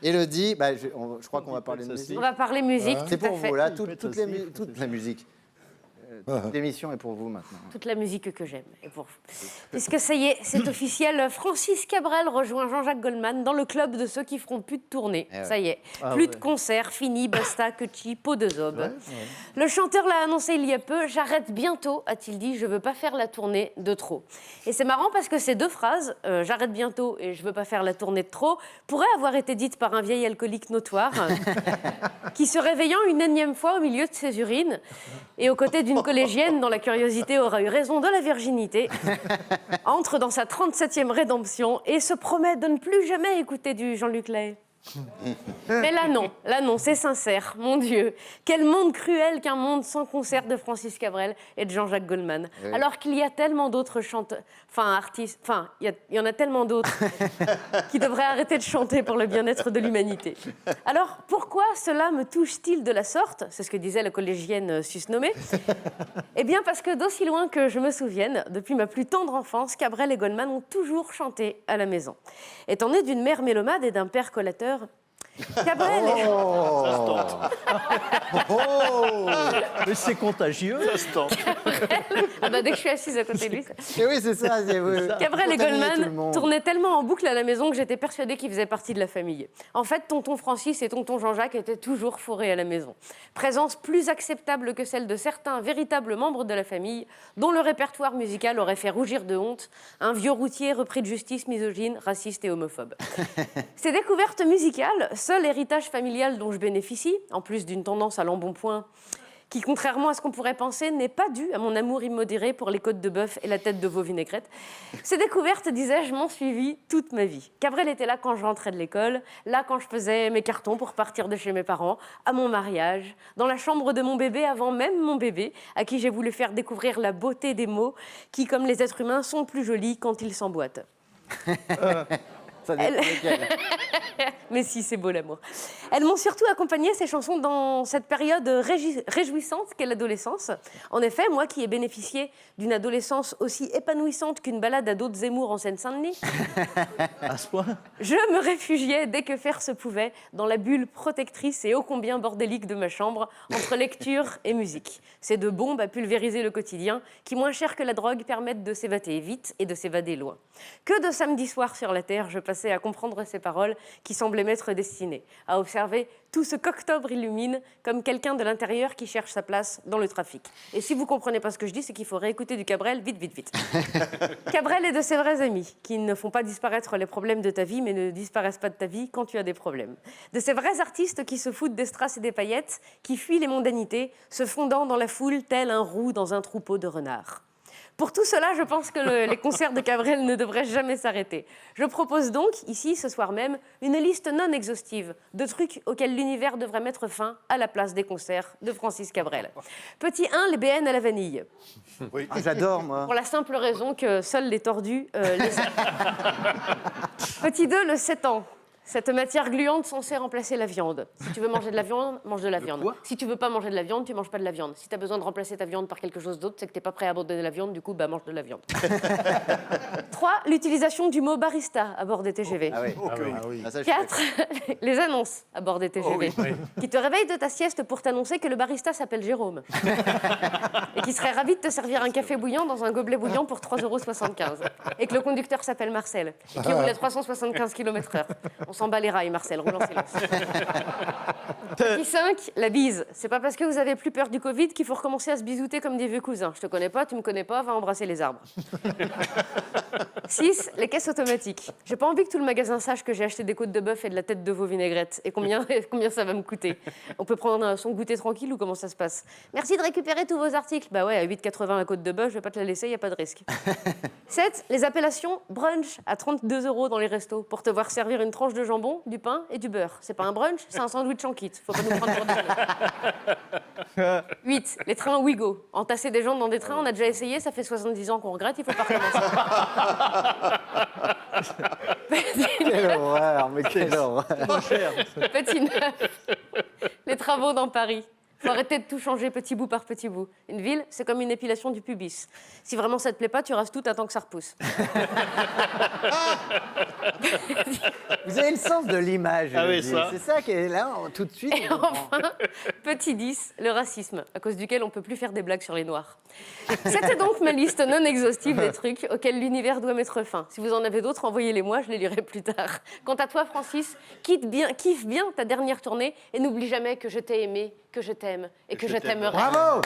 Élodie, je crois qu'on va parler de musique. On va parler musique. C'est pour vous, là, toute la musique. Toute l'émission est pour vous maintenant. Toute la musique que j'aime est pour vous. Puisque ça y est, c'est officiel, Francis Cabrel rejoint Jean-Jacques Goldman dans le club de ceux qui feront plus de tournées. Ça y est, plus de concerts, fini, basta, que chi, pot de zob. Le chanteur l'a annoncé il y a peu, j'arrête bientôt, a-t-il dit, je veux pas faire la tournée de trop. Et c'est marrant parce que ces deux phrases, j'arrête bientôt et je veux pas faire la tournée de trop, pourraient avoir été dites par un vieil alcoolique notoire qui, se réveillant une énième fois au milieu de ses urines et aux côtés d'une collégienne dont la curiosité aura eu raison de la virginité, entre dans sa 37e rédemption et se promet de ne plus jamais écouter du Jean-Luc Lahaye. Mais là non, c'est sincère, mon Dieu. Quel monde cruel qu'un monde sans concert de Francis Cabrel et de Jean-Jacques Goldman. Oui. Alors qu'il y a tellement d'autres artistes, il y en a tellement d'autres qui devraient arrêter de chanter pour le bien-être de l'humanité. Alors pourquoi cela me touche-t-il de la sorte ? C'est ce que disait la collégienne susnommée. Eh bien parce que d'aussi loin que je me souvienne, depuis ma plus tendre enfance, Cabrel et Goldman ont toujours chanté à la maison. Étant né d'une mère mélomane et d'un père collateur, Cabrel Mais c'est contagieux. Ça se tente. Dès que je suis assise à côté de lui. Et oui, c'est ça. Cabrel et Goldman tournaient tellement en boucle à la maison que j'étais persuadée qu'ils faisaient partie de la famille. En fait, tonton Francis et tonton Jean-Jacques étaient toujours fourrés à la maison. Présence plus acceptable que celle de certains véritables membres de la famille, dont le répertoire musical aurait fait rougir de honte un vieux routier repris de justice misogyne, raciste et homophobe. Ces découvertes musicales, seul héritage familial dont je bénéficie, en plus d'une tendance à l'embonpoint, qui, contrairement à ce qu'on pourrait penser, n'est pas due à mon amour immodéré pour les côtes de bœuf et la tête de veau vinaigrette. Ces découvertes, disais-je, m'ont suivi toute ma vie. Cabrel était là quand je rentrais de l'école, là quand je faisais mes cartons pour partir de chez mes parents, à mon mariage, dans la chambre de mon bébé avant même mon bébé, à qui j'ai voulu faire découvrir la beauté des mots qui, comme les êtres humains, sont plus jolis quand ils s'emboîtent. Mais si, c'est beau l'amour. Elles m'ont surtout accompagné, ces chansons, dans cette période réjouissante qu'est l'adolescence. En effet, moi qui ai bénéficié d'une adolescence aussi épanouissante qu'une balade à dos de Zemmour en Seine-Saint-Denis, à ce point, je me réfugiais dès que faire se pouvait dans la bulle protectrice et ô combien bordélique de ma chambre, entre lecture et musique. Ces deux bombes à pulvériser le quotidien qui, moins cher que la drogue, permettent de s'évader vite et de s'évader loin. Que de samedis soirs sur la terre, je passais à comprendre ces paroles qui semblaient m'être destinées, à observer tout ce qu'octobre illumine comme quelqu'un de l'intérieur qui cherche sa place dans le trafic. Et si vous ne comprenez pas ce que je dis, c'est qu'il faut réécouter du Cabrel vite, vite, vite. Cabrel est de ses vrais amis qui ne font pas disparaître les problèmes de ta vie, mais ne disparaissent pas de ta vie quand tu as des problèmes. De ces vrais artistes qui se foutent des strass et des paillettes, qui fuient les mondanités, se fondant dans la foule tel un roux dans un troupeau de renards. Pour tout cela, je pense que les concerts de Cabrel ne devraient jamais s'arrêter. Je propose donc, ici, ce soir même, une liste non exhaustive de trucs auxquels l'univers devrait mettre fin à la place des concerts de Francis Cabrel. Petit 1, les BN à la vanille. Oui. J'adore, moi. Pour la simple raison que seuls les tordus les... Petit 2, le 7 ans. Cette matière gluante censée remplacer la viande. Si tu veux manger de la viande, mange de la viande. Si tu veux pas manger de la viande, tu manges pas de la viande. Si tu as besoin de remplacer ta viande par quelque chose d'autre, c'est que tu n'es pas prêt à abandonner la viande, du coup, mange de la viande. 3. L'utilisation du mot barista à bord des TGV. Ah oui. Ah oui. 4. Les annonces à bord des TGV. Qui te réveillent de ta sieste pour t'annoncer que le barista s'appelle Jérôme. Et qui serait ravi de te servir un café bouillant dans un gobelet bouillant pour 3,75 €. Et que le conducteur s'appelle Marcel. Et qui roule à 375 km/h. On s'en bat les rails, Marcel, roule en silence. Petit 5, la bise. C'est pas parce que vous avez plus peur du Covid qu'il faut recommencer à se bisouter comme des vieux cousins. Je te connais pas, tu me connais pas, va embrasser les arbres. 6, les caisses automatiques. J'ai pas envie que tout le magasin sache que j'ai acheté des côtes de bœuf et de la tête de veau vinaigrette. Et combien ça va me coûter. On peut prendre son goûter tranquille ou comment ça se passe? Merci de récupérer tous vos articles. Bah ouais, à 8,80 la côte de bœuf, je vais pas te la laisser, y a pas de risque. 7, les appellations brunch à 32 € dans les restos pour te voir servir une tranche de jambon, du pain et du beurre. C'est pas un brunch, c'est un sandwich en kit. Faut pas nous prendre pour des gens. 8, les trains Ouigo. Entasser des gens dans des trains, on a déjà essayé, ça fait 70 ans qu'on regrette, il faut pas recommencer. Quelle horreur, mais quelle horreur. Trop cher. Petit 9, les travaux dans Paris. Faut arrêter de tout changer petit bout par petit bout. Une ville, c'est comme une épilation du pubis. Si vraiment ça te plaît pas, tu rases tout, attends que ça repousse. Vous avez le sens de l'image. Ah oui, Elodie. ça. C'est ça qui est là, tout de suite. Et enfin, petit 10, le racisme, à cause duquel on peut plus faire des blagues sur les Noirs. C'était donc ma liste non exhaustive des trucs auxquels l'univers doit mettre fin. Si vous en avez d'autres, envoyez-les moi, je les lirai plus tard. Quant à toi, Francis, kiffe bien ta dernière tournée et n'oublie jamais que je t'ai aimé, que je t'aime et que je t'aimerai. Bravo.